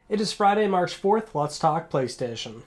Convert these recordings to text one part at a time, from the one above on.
It is Friday, March 4th. Let's talk PlayStation.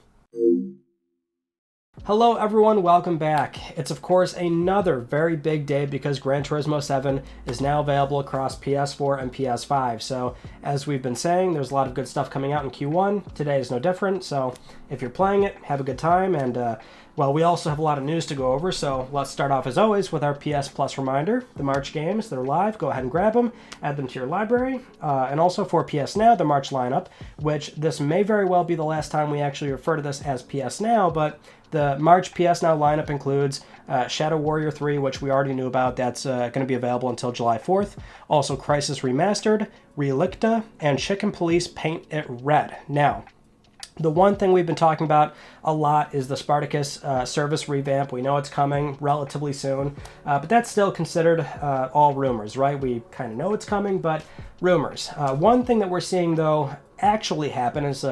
Hello everyone, welcome back. It's of course another very big day because Gran Turismo 7 is now available across PS4 and PS5. So as we've been saying, there's a lot of good stuff coming out in Q1. Today is no different, so if you're playing it, have a good time. And well, we also have a lot of news to go over, so let's start off as always with our PS Plus reminder. The March games, they're live. Go ahead and grab them, add them to your library. And also for PS Now, the March lineup, which this may very well be the last time we actually refer to this as PS Now, but the March PS Now lineup includes Shadow Warrior 3, which we already knew about. That's going to be available until July 4th. Also Crisis Remastered, Relicta, and Chicken Police Paint It Red. Now, the one thing we've been talking about a lot is the Spartacus service revamp. We know it's coming relatively soon, but that's still considered all rumors, right? We kind of know it's coming, but rumors. One thing that we're seeing, though, actually happen is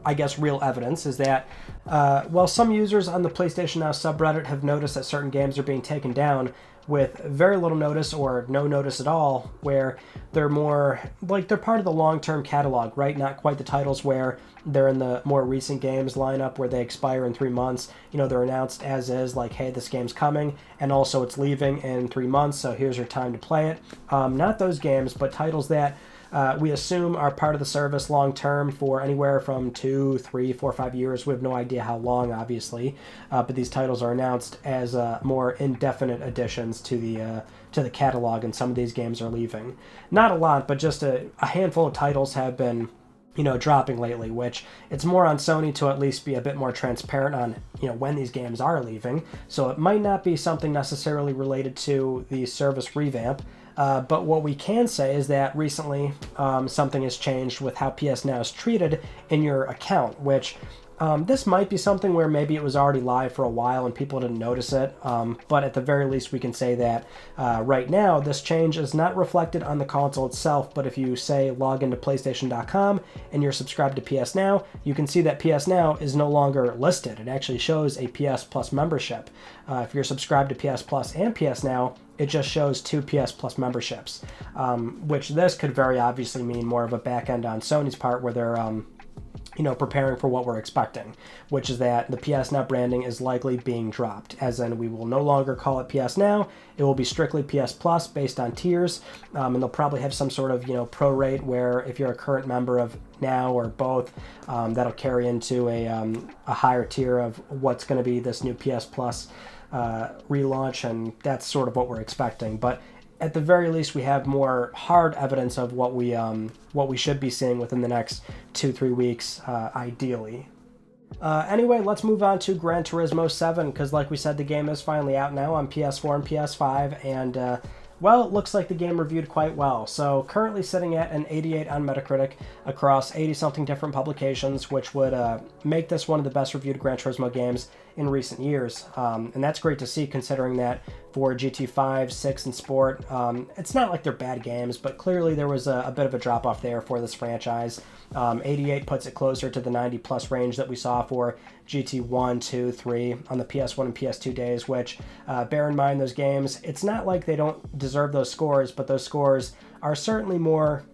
I guess real evidence is that while some users on the PlayStation Now subreddit have noticed that certain games are being taken down with very little notice or no notice at all, where they're more like they're part of the long-term catalog, right? Not quite the titles where they're in the more recent games lineup where they expire in 3 months. You know, they're announced as is, like, hey, this game's coming, and also it's leaving in 3 months, so here's your time to play it. Not those games, but titles that we assume are part of the service long term for anywhere from 2, 3, 4, 5 years. We have no idea how long, obviously, but these titles are announced as more indefinite additions to the catalog, and some of these games are leaving. Not a lot, but just a handful of titles have been, you know, dropping lately, which it's more on Sony to at least be a bit more transparent on, you know, when these games are leaving. So it might not be something necessarily related to the service revamp. But what we can say is that recently something has changed with how PS Now is treated in your account, which this might be something where maybe it was already live for a while and people didn't notice it, but at the very least we can say that right now this change is not reflected on the console itself, but if you say log into PlayStation.com and you're subscribed to PS Now, you can see that PS Now is no longer listed. It actually shows a PS Plus membership. If you're subscribed to PS Plus and PS Now, it just shows 2 PS Plus memberships, which this could very obviously mean more of a back end on Sony's part where they're you know, preparing for what we're expecting, which is that the PS Now branding is likely being dropped, as in we will no longer call it PS Now. It will be strictly PS Plus based on tiers, and they'll probably have some sort of, you know, prorate where if you're a current member of Now or both, that'll carry into a higher tier of what's going to be this new PS Plus relaunch, and that's sort of what we're expecting. But at the very least, we have more hard evidence of what we should be seeing within the next 2-3 weeks, ideally. Anyway, let's move on to Gran Turismo 7, because like we said, the game is finally out now on PS4 and PS5, and well, it looks like the game reviewed quite well. So currently sitting at an 88 on Metacritic across 80-something different publications, which would make this one of the best reviewed Gran Turismo games in recent years. And that's great to see, considering that for GT5, 6, and Sport, it's not like they're bad games, but clearly there was a bit of a drop-off there for this franchise. 88 puts it closer to the 90-plus range that we saw for GT1, 2, 3 on the PS1 and PS2 days, which, bear in mind, those games, it's not like they don't deserve those scores, but those scores are certainly more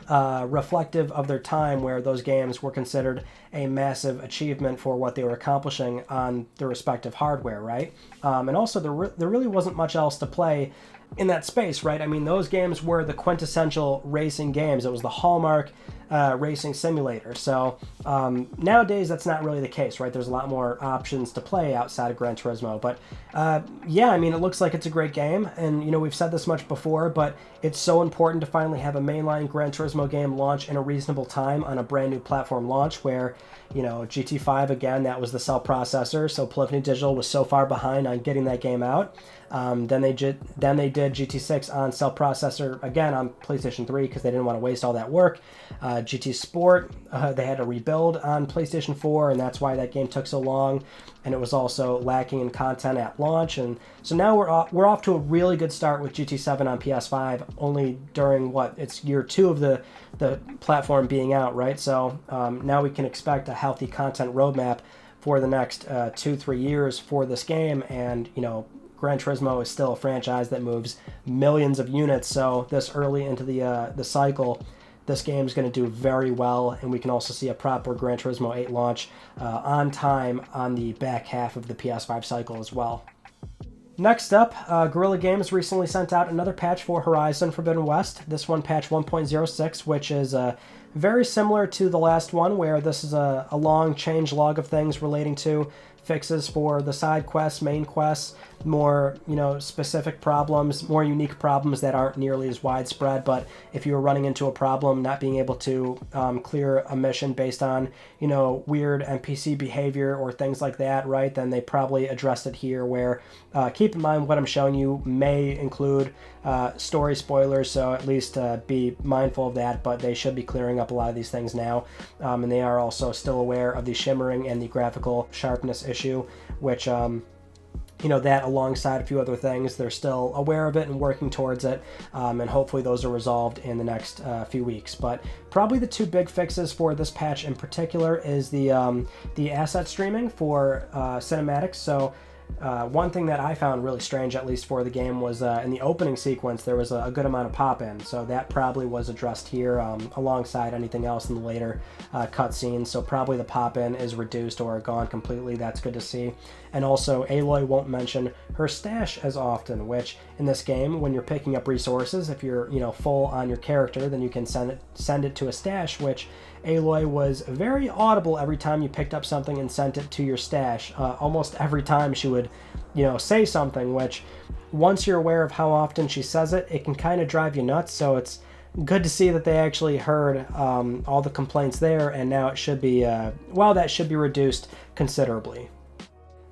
reflective of their time, where those games were considered a massive achievement for what they were accomplishing on their respective hardware, right? And also, there really wasn't much else to play in that space, right? I mean, those games were the quintessential racing games. It was the hallmark racing simulator. So nowadays, that's not really the case, right? There's a lot more options to play outside of Gran Turismo. But yeah, I mean, it looks like it's a great game. And, you know, we've said this much before, but it's so important to finally have a mainline Gran Turismo game launch in a reasonable time on a brand new platform launch where, you know, GT5, again, that was the cell processor. So Polyphony Digital was so far behind on getting that game out. Then they did GT6 on cell processor, again, on PlayStation 3 because they didn't want to waste all that work. GT Sport, they had to rebuild on PlayStation 4, and that's why that game took so long. And it was also lacking in content at launch. And so now we're off to a really good start with GT7 on PS5, only during it's year 2 of the platform being out, right? So now we can expect a healthy content roadmap for the next 2-3 years for this game. And, you know, Gran Turismo is still a franchise that moves millions of units, so this early into the cycle, this game is going to do very well, and we can also see a proper Gran Turismo 8 launch on time on the back half of the PS5 cycle as well. Next up, Guerrilla Games recently sent out another patch for Horizon Forbidden West. This one, patch 1.06, which is very similar to the last one, where this is a long change log of things relating to fixes for the side quests, main quests, more, specific problems, more unique problems that aren't nearly as widespread. But if you were running into a problem, not being able to clear a mission based on, weird NPC behavior or things like that, right, then they probably addressed it here, where keep in mind what I'm showing you may include story spoilers, so at least be mindful of that, but they should be clearing up a lot of these things now. And they are also still aware of the shimmering and the graphical sharpness issue, which that alongside a few other things, they're still aware of it and working towards it, and hopefully those are resolved in the next few weeks. But probably the two big fixes for this patch in particular is the asset streaming for cinematics. So one thing that I found really strange, at least for the game, was in the opening sequence there was a good amount of pop-in, so that probably was addressed here alongside anything else in the later cutscenes. So probably the pop-in is reduced or gone completely. That's good to see. And also, Aloy won't mention her stash as often, which in this game, when you're picking up resources, if you're full on your character, then you can send it to a stash, which Aloy was very audible every time you picked up something and sent it to your stash. Almost every time she would, say something, which once you're aware of how often she says it, it can kind of drive you nuts. So it's good to see that they actually heard all the complaints there, and now it should be, that should be reduced considerably.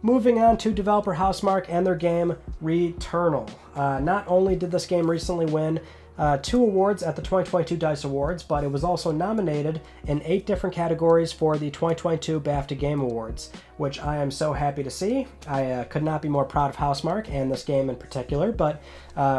Moving on to developer Housemarque and their game Returnal. Not only did this game recently win 2 awards at the 2022 DICE Awards, but it was also nominated in 8 different categories for the 2022 BAFTA Game Awards, which I am so happy to see. I could not be more proud of Housemarque and this game in particular, but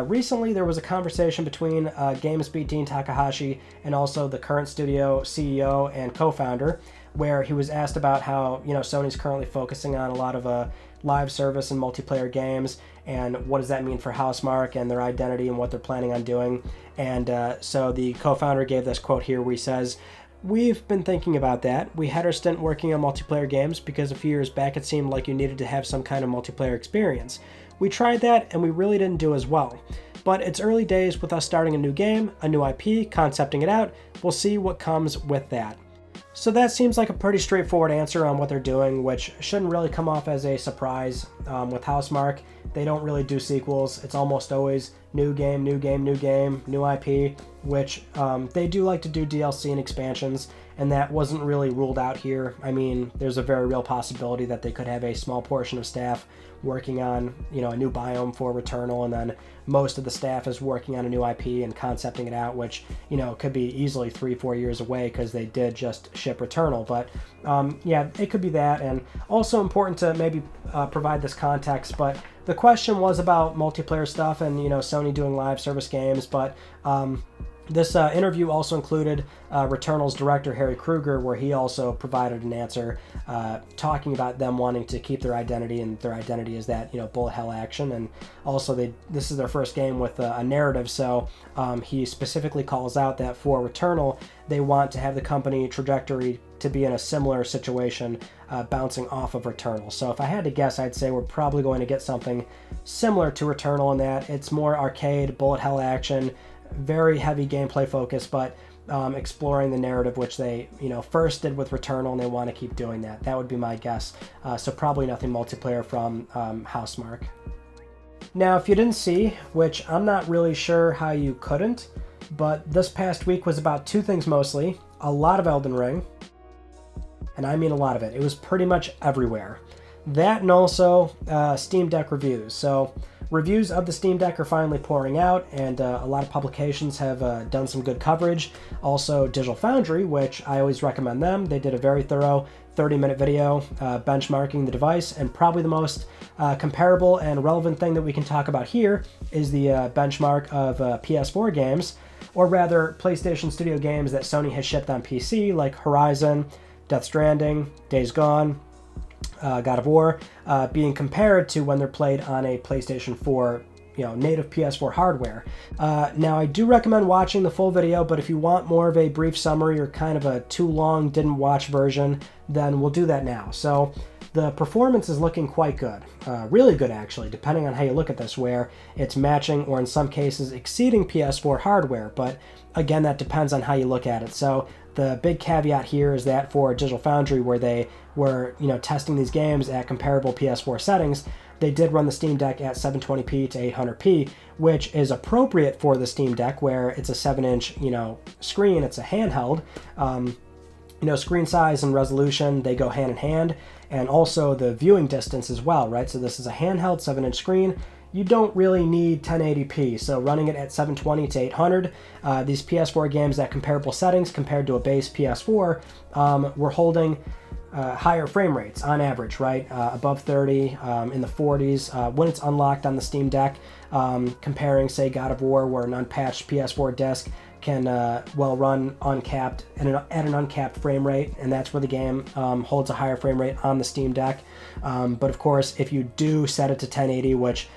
recently there was a conversation between GamesBeat Dean Takahashi and also the current studio CEO and co-founder, where he was asked about how Sony's currently focusing on a lot of live service and multiplayer games, and what does that mean for Housemarque and their identity and what they're planning on doing. And so the co-founder gave this quote here where he says, "We've been thinking about that. We had our stint working on multiplayer games because a few years back it seemed like you needed to have some kind of multiplayer experience. We tried that and we really didn't do as well. But it's early days with us starting a new game, a new IP, concepting it out. We'll see what comes with that." So that seems like a pretty straightforward answer on what they're doing, which shouldn't really come off as a surprise. With Housemarque, they don't really do sequels. It's almost always new game, new game, new game, new IP, which they do like to do DLC and expansions, and that wasn't really ruled out here. I mean, there's a very real possibility that they could have a small portion of staff working on, a new biome for Returnal, and then most of the staff is working on a new IP and concepting it out, which, could be easily 3-4 years away because they did just ship Returnal. But it could be that. And also important to maybe provide this context, but the question was about multiplayer stuff and, Sony doing live service games, but this interview also included Returnal's director, Harry Kruger, where he also provided an answer talking about them wanting to keep their identity, and their identity is that, bullet hell action. And also this is their first game with a narrative, so he specifically calls out that for Returnal, they want to have the company trajectory to be in a similar situation, bouncing off of Returnal. So if I had to guess, I'd say we're probably going to get something similar to Returnal in that it's more arcade, bullet hell action, very heavy gameplay focus, but exploring the narrative, which they first did with Returnal, and they want to keep doing that. That would be my guess. So probably nothing multiplayer from Housemarque. Now, if you didn't see, which I'm not really sure how you couldn't, but this past week was about 2 things mostly. A lot of Elden Ring, and I mean a lot of it. It was pretty much everywhere. That and also Steam Deck reviews. So reviews of the Steam Deck are finally pouring out, and a lot of publications have done some good coverage. Also, Digital Foundry, which I always recommend them. They did a very thorough 30-minute video benchmarking the device, and probably the most comparable and relevant thing that we can talk about here is the benchmark of PS4 games, or rather PlayStation Studio games that Sony has shipped on PC, like Horizon, Death Stranding, Days Gone, God of War, being compared to when they're played on a PlayStation 4 native PS4 hardware. Now, I do recommend watching the full video, but if you want more of a brief summary or kind of a too long didn't watch version, then we'll do that now. So the performance is looking quite good, really good actually, depending on how you look at this, where it's matching or in some cases exceeding PS4 hardware, but again, that depends on how you look at it. So the big caveat here is that for Digital Foundry, where they were testing these games at comparable PS4 settings, they did run the Steam Deck at 720p to 800p, which is appropriate for the Steam Deck, where it's a 7-inch screen, it's a handheld. Screen size and resolution, they go hand in hand, and also the viewing distance as well, right? So this is a handheld 7-inch screen. You don't really need 1080p, so running it at 720 to 800, these PS4 games at comparable settings compared to a base PS4, we're holding higher frame rates on average, right? Above 30, in the 40s, when it's unlocked on the Steam Deck, comparing, say, God of War, where an unpatched PS4 disc can run uncapped at an uncapped frame rate, and that's where the game holds a higher frame rate on the Steam Deck. But of course, if you do set it to 1080, which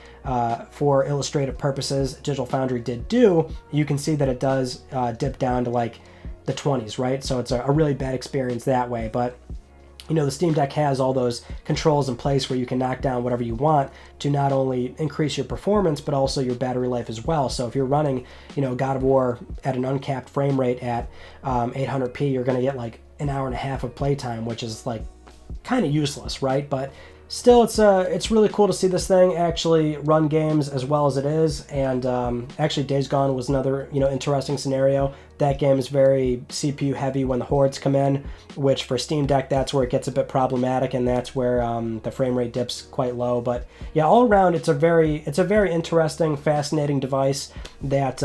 for illustrative purposes Digital Foundry did do, you can see that it does dip down to like the 20s, right? So it's a really bad experience that way. But the Steam Deck has all those controls in place where you can knock down whatever you want to not only increase your performance, but also your battery life as well. So if you're running, God of War at an uncapped frame rate at 800p, you're going to get like an hour and a half of playtime, which is like kind of useless, right? But still, it's really cool to see this thing actually run games as well as it is. And actually, Days Gone was another interesting scenario. That game is very CPU heavy when the hordes come in, which for Steam Deck, that's where it gets a bit problematic, and that's where the frame rate dips quite low. But yeah, all around, it's a very interesting, fascinating device that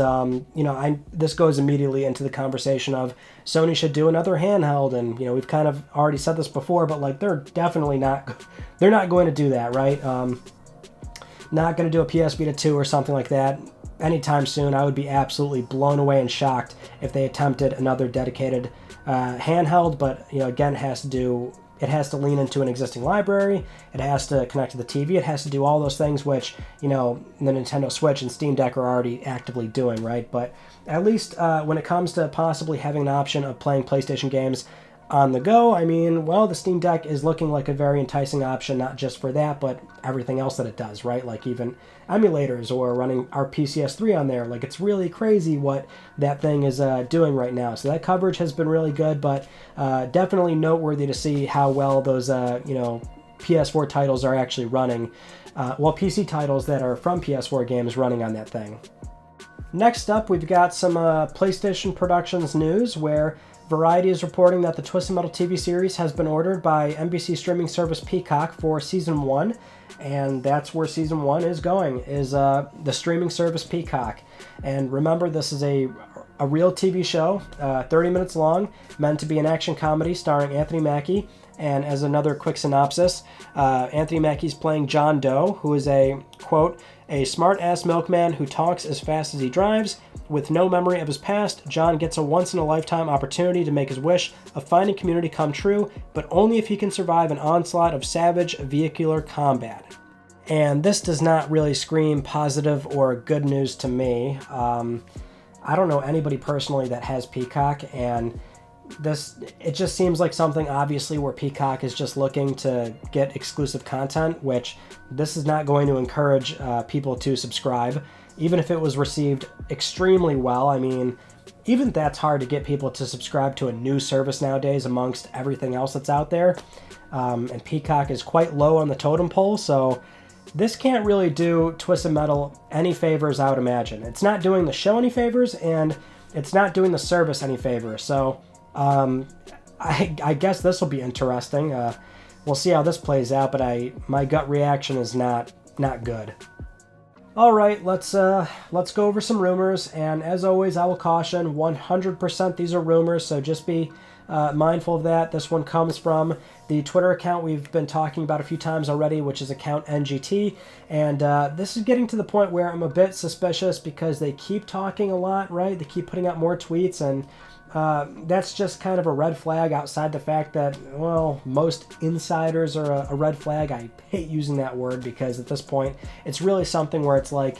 this goes immediately into the conversation of Sony should do another handheld, and we've kind of already said this before, but like they're not going to do that, right? Not going to do a PS Vita 2 or something like that anytime soon. I would be absolutely blown away and shocked if they attempted another dedicated handheld, but again, it has to lean into an existing library, it has to connect to the TV, it has to do all those things which the Nintendo Switch and Steam Deck are already actively doing, right? But at least when it comes to possibly having an option of playing PlayStation games on the go, the Steam Deck is looking like a very enticing option, not just for that, but everything else that it does, right? Like even emulators or running our PCS3 on there. Like, it's really crazy what that thing is doing right now. So that coverage has been really good, but definitely noteworthy to see how well those, PS4 titles are actually running. PC titles that are from PS4 games running on that thing. Next up, we've got some PlayStation Productions news, where Variety is reporting that the Twisted Metal TV series has been ordered by NBC streaming service Peacock for Season 1, and that's where Season 1 is going, is the streaming service Peacock. And remember, this is a real TV show, 30 minutes long, meant to be an action comedy starring Anthony Mackie. And as another quick synopsis, Anthony Mackie's playing John Doe, who is a, quote, a smart-ass milkman who talks as fast as he drives. With no memory of his past, John gets a once-in-a-lifetime opportunity to make his wish of finding community come true, but only if he can survive an onslaught of savage vehicular combat. And this does not really scream positive or good news to me. I don't know anybody personally that has Peacock, and it just seems like something obviously where Peacock is just looking to get exclusive content, which this is not going to encourage people to subscribe, even if it was received extremely well. Even that's hard to get people to subscribe to a new service nowadays amongst everything else that's out there. And Peacock is quite low on the totem pole, so this can't really do Twisted Metal any favors, I would imagine. It's not doing the show any favors, and it's not doing the service any favors. So I guess this will be interesting. We'll see how this plays out, but my gut reaction is not good. All right, let's go over some rumors, and as always, I will caution 100% these are rumors, so just be mindful of that. This one comes from the Twitter account we've been talking about a few times already, which is account NGT, and this is getting to the point where I'm a bit suspicious because they keep talking a lot, right? They keep putting out more tweets, and that's just kind of a red flag outside the fact that, well, most insiders are a red flag. I hate using that word because at this point, it's really something where it's like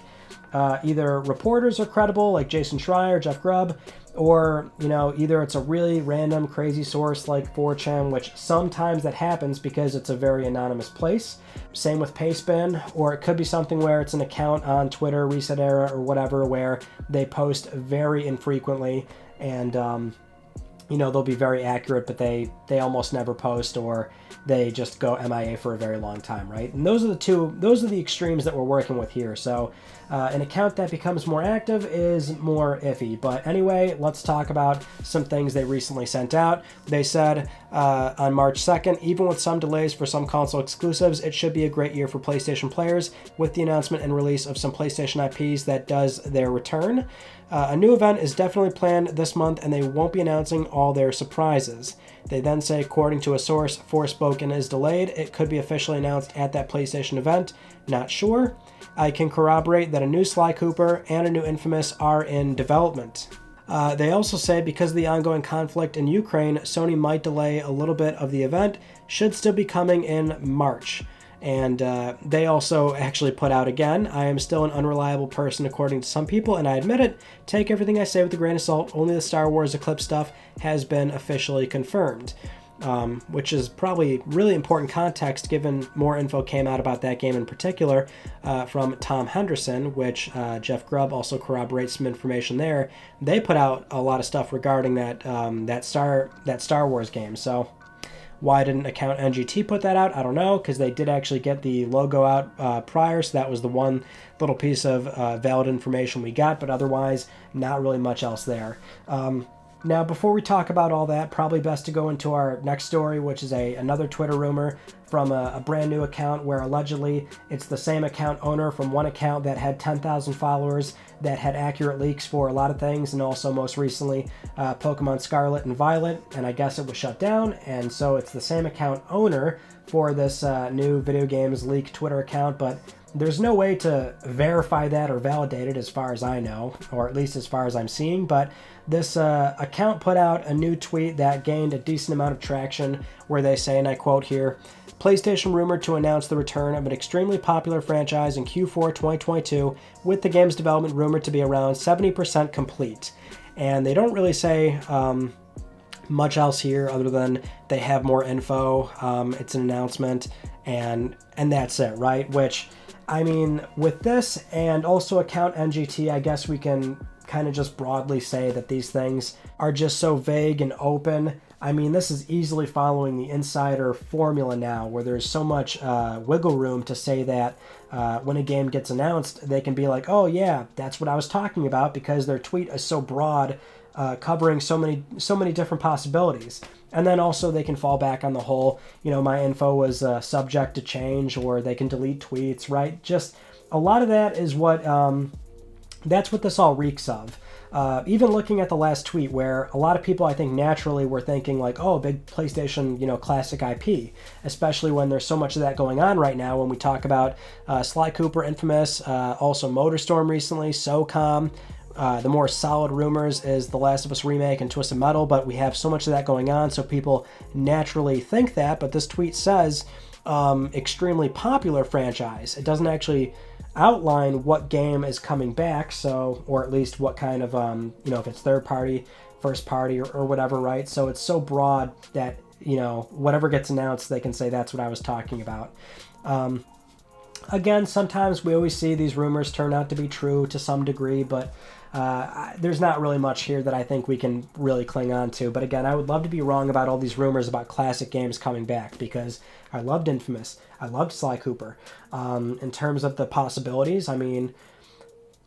either reporters are credible, like Jason Schreier, Jeff Grubb, or, you know, either it's a really random, crazy source like 4chan, which sometimes that happens because it's a very anonymous place. Same with Pastebin, or it could be something where it's an account on Twitter, Reset Era, or whatever, where they post very infrequently, and you know, they'll be very accurate, but they almost never post, or they just go MIA for a very long time, right? And those are the extremes that we're working with here. So an account that becomes more active is more iffy. But anyway, let's talk about some things they recently sent out. They said on March 2nd, even with some delays for some console exclusives, it should be a great year for PlayStation players with the announcement and release of some PlayStation IPs that does their return. A new event is definitely planned this month, and they won't be announcing all their surprises. They then say, according to a source, Forspoken is delayed. It could be officially announced at that PlayStation event. Not sure. I can corroborate that a new Sly Cooper and a new Infamous are in development. They also say because of the ongoing conflict in Ukraine, Sony might delay a little bit of the event, should still be coming in March. And they also actually put out again, I am still an unreliable person according to some people, and I admit it. Take everything I say with a grain of salt. Only the Star Wars Eclipse stuff has been officially confirmed. Which is probably really important context given more info came out about that game in particular from Tom Henderson, which Jeff Grubb also corroborates some information there. They put out a lot of stuff regarding that Star Wars game. So why didn't Account NGT put that out? I don't know, because they did actually get the logo out prior, so that was the one little piece of valid information we got, but otherwise not really much else there. Now, before we talk about all that, probably best to go into our next story, which is another Twitter rumor from a brand new account where allegedly it's the same account owner from one account that had 10,000 followers that had accurate leaks for a lot of things, and also most recently Pokemon Scarlet and Violet, and I guess it was shut down, and so it's the same account owner for this new video games leak Twitter account, but there's no way to verify that or validate it as far as I know, or at least as far as I'm seeing, but this account put out a new tweet that gained a decent amount of traction where they say, and I quote here, PlayStation rumored to announce the return of an extremely popular franchise in Q4 2022, with the game's development rumored to be around 70% complete. And they don't really say much else here other than they have more info. It's an announcement, and that's it, right? Which, I mean, with this and also Account NGT, I guess we can kind of just broadly say that these things are just so vague and open. I mean, this is easily following the insider formula now, where there's so much wiggle room to say that when a game gets announced, they can be like, oh yeah, that's what I was talking about, because their tweet is so broad, covering so many different possibilities. And then also they can fall back on the whole, you know, my info was subject to change, or they can delete tweets, right? Just a lot of that is what, that's what this all reeks of. Even looking at the last tweet, where a lot of people, I think, naturally were thinking like, oh, big PlayStation, you know, classic IP, especially when there's so much of that going on right now when we talk about Sly Cooper, Infamous, also Motorstorm recently, SOCOM. The more solid rumors is The Last of Us Remake and Twisted Metal, but we have so much of that going on, so people naturally think that, but this tweet says extremely popular franchise. It doesn't actually outline what game is coming back, so, or at least what kind of, you know, if it's third party, first party, or whatever, right? So it's so broad that, you know, whatever gets announced, they can say that's what I was talking about. Again, sometimes we always see these rumors turn out to be true to some degree, but there's not really much here that I think we can really cling on to. But again, I would love to be wrong about all these rumors about classic games coming back, because I loved Infamous. I loved Sly Cooper. In terms of the possibilities, I mean,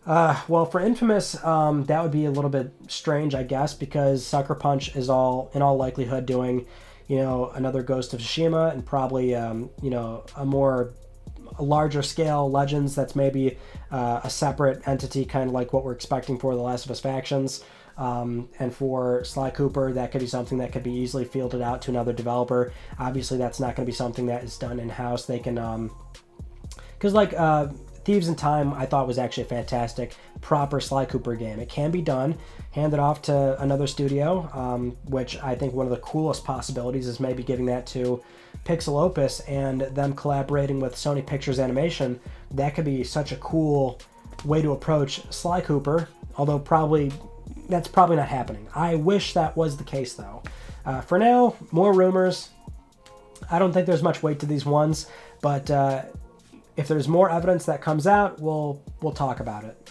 well, for Infamous, that would be a little bit strange, I guess, because Sucker Punch is in all likelihood doing, you know, another Ghost of Tsushima, and probably, you know, a larger scale Legends that's maybe a separate entity, kind of like what we're expecting for The Last of Us Factions. And for Sly Cooper, that could be something that could be easily fielded out to another developer. Obviously, that's not going to be something that is done in-house. They can, because like Thieves in Time I thought was actually a fantastic, proper Sly Cooper game. It can be done, hand it off to another studio, which I think one of the coolest possibilities is maybe giving that to Pixel Opus and them collaborating with Sony Pictures Animation. That could be such a cool way to approach Sly Cooper, although that's probably not happening. I wish that was the case though. For now, more rumors. I don't think there's much weight to these ones, but if there's more evidence that comes out, we'll talk about it.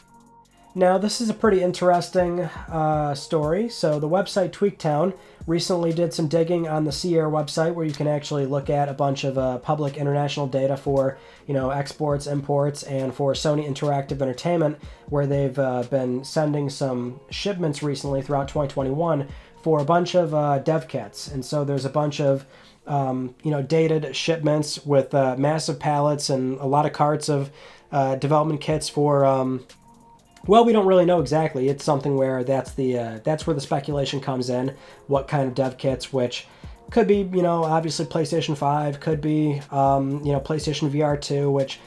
Now, this is a pretty interesting story. So the website Tweaktown recently did some digging on the Sierra website where you can actually look at a bunch of public international data for, exports, imports, and for Sony Interactive Entertainment, where they've been sending some shipments recently throughout 2021 for a bunch of dev kits. And so there's a bunch of dated shipments with massive pallets and a lot of carts of development kits for well, we don't really know exactly. It's something where that's where the speculation comes in. What kind of dev kits, which could be, obviously PlayStation 5, could be, PlayStation VR 2, which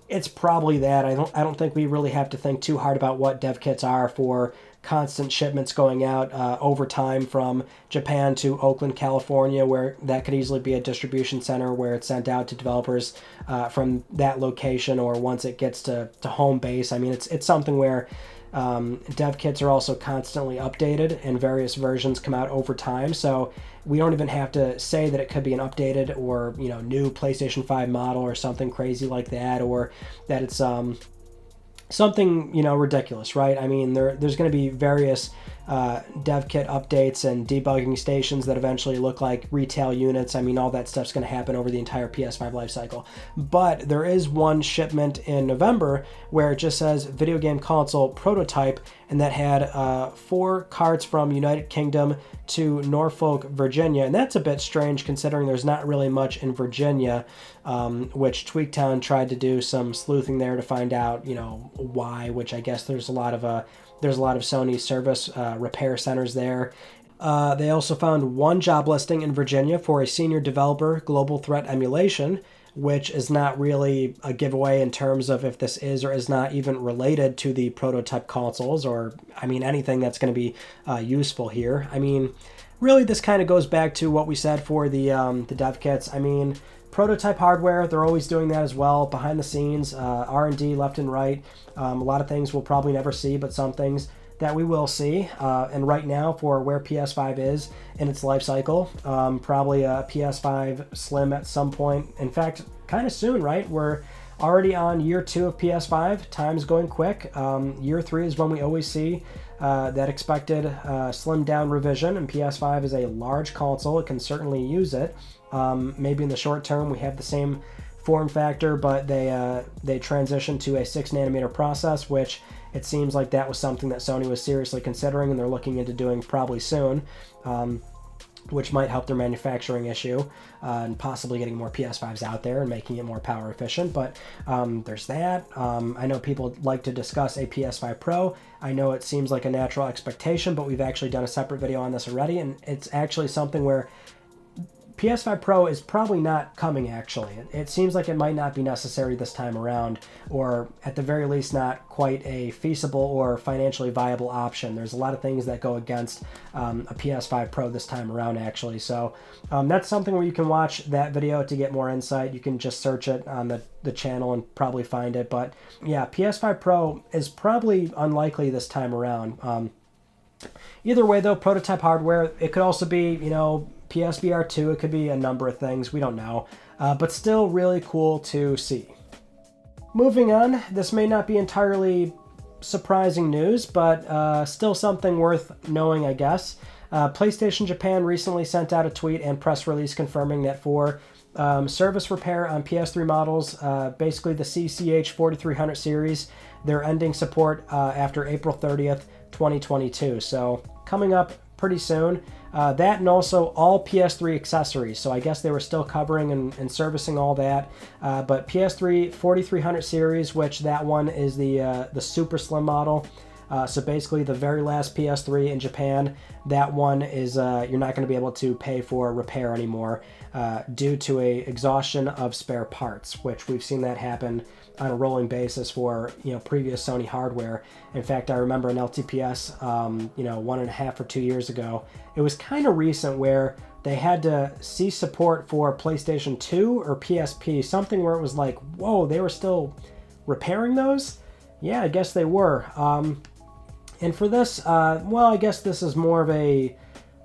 it's probably that. I don't think we really have to think too hard about what dev kits are for constant shipments going out over time from Japan to Oakland, California, where that could easily be a distribution center where it's sent out to developers from that location, or once it gets to home base. I mean, it's something where dev kits are also constantly updated and various versions come out over time. So we don't even have to say that it could be an updated or, new PlayStation 5 model or something crazy like that, or that it's something, ridiculous, right? I mean, there's going to be various dev kit updates and debugging stations that eventually look like retail units. I mean, all that stuff's going to happen over the entire PS5 lifecycle. But there is one shipment in November where it just says video game console prototype, and that had 4 carts from United Kingdom to Norfolk, Virginia. And that's a bit strange considering there's not really much in Virginia, which Tweaktown tried to do some sleuthing there to find out, why, which I guess there's a lot of Sony service repair centers there. They also found one job listing in Virginia for a senior developer global threat emulation, which is not really a giveaway in terms of if this is or is not even related to the prototype consoles, or, anything that's going to be useful here. Really, this kind of goes back to what we said for the dev kits. Prototype hardware, they're always doing that as well, behind the scenes, R&D left and right. A lot of things we'll probably never see, but some things that we will see. And right now, for where PS5 is in its life cycle, probably a PS5 Slim at some point. In fact, kind of soon, right? We're already on year 2 of PS5. Time's going quick. Year 3 is when we always see that expected slimmed down revision, and PS5 is a large console. It can certainly use it. Maybe in the short term we have the same form factor, but they transitioned to a 6nm process, which it seems like that was something that Sony was seriously considering and they're looking into doing probably soon, which might help their manufacturing issue and possibly getting more PS5s out there and making it more power efficient. But there's that. I know people like to discuss a PS5 Pro. I know it seems like a natural expectation, but we've actually done a separate video on this already, and it's actually something where PS5 Pro is probably not coming, actually. It seems like it might not be necessary this time around, or at the very least not quite a feasible or financially viable option. There's a lot of things that go against a PS5 Pro this time around, actually. So that's something where you can watch that video to get more insight. You can just search it on the channel and probably find it. But yeah, PS5 Pro is probably unlikely this time around. Either way, though, prototype hardware, it could also be, PSVR 2, it could be a number of things, we don't know, but still really cool to see. Moving on, this may not be entirely surprising news, but still something worth knowing, I guess. PlayStation Japan recently sent out a tweet and press release confirming that for service repair on PS3 models, basically the CCH 4300 series, they're ending support after April 30th, 2022. So coming up pretty soon. That and also all PS3 accessories. So I guess they were still covering and servicing all that. But PS3 4300 series, which that one is the super slim model. So basically the very last PS3 in Japan, that one is you're not going to be able to pay for repair anymore due to a exhaustion of spare parts, which we've seen that happen on a rolling basis for previous Sony hardware. In fact, I remember an LTPS 1.5 or 2 years ago. It was kind of recent where they had to cease support for PlayStation 2 or PSP, something where it was like, whoa, they were still repairing those? Yeah, I guess they were. And for this, well, I guess this is more of a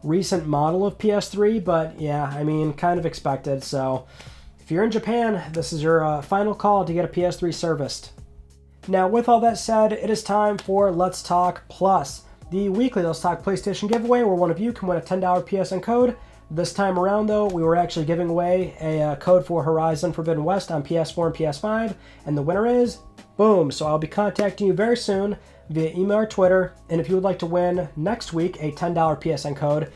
recent model of PS3, but yeah, I mean, kind of expected. So if you're in Japan, this is your final call to get a PS3 serviced. Now, with all that said, it is time for Let's Talk Plus, the weekly Let's Talk PlayStation giveaway where one of you can win a $10 PSN code. This time around, though, we were actually giving away a code for Horizon Forbidden West on PS4 and PS5, and the winner is, boom. So I'll be contacting you very soon via email or Twitter, and if you would like to win next week a $10 PSN code,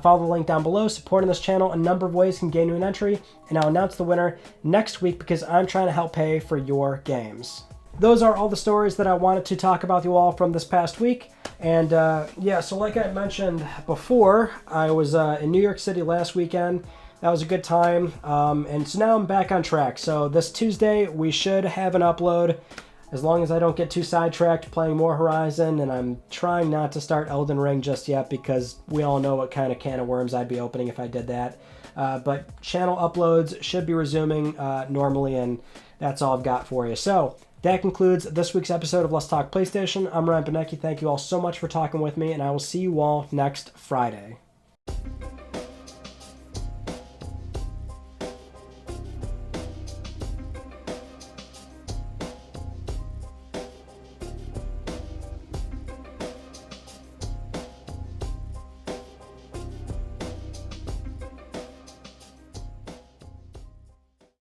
follow the link down below. Supporting this channel, a number of ways can gain you an entry, and I'll announce the winner next week because I'm trying to help pay for your games. Those are all the stories that I wanted to talk about you all from this past week. And yeah, so like I mentioned before, I was in New York City last weekend. That was a good time. And so now I'm back on track. So this Tuesday, we should have an upload, as long as I don't get too sidetracked playing more Horizon. And I'm trying not to start Elden Ring just yet because we all know what kind of can of worms I'd be opening if I did that. But channel uploads should be resuming normally, and that's all I've got for you. So that concludes this week's episode of Let's Talk PlayStation. I'm Ryan Benecki. Thank you all so much for talking with me, and I will see you all next Friday.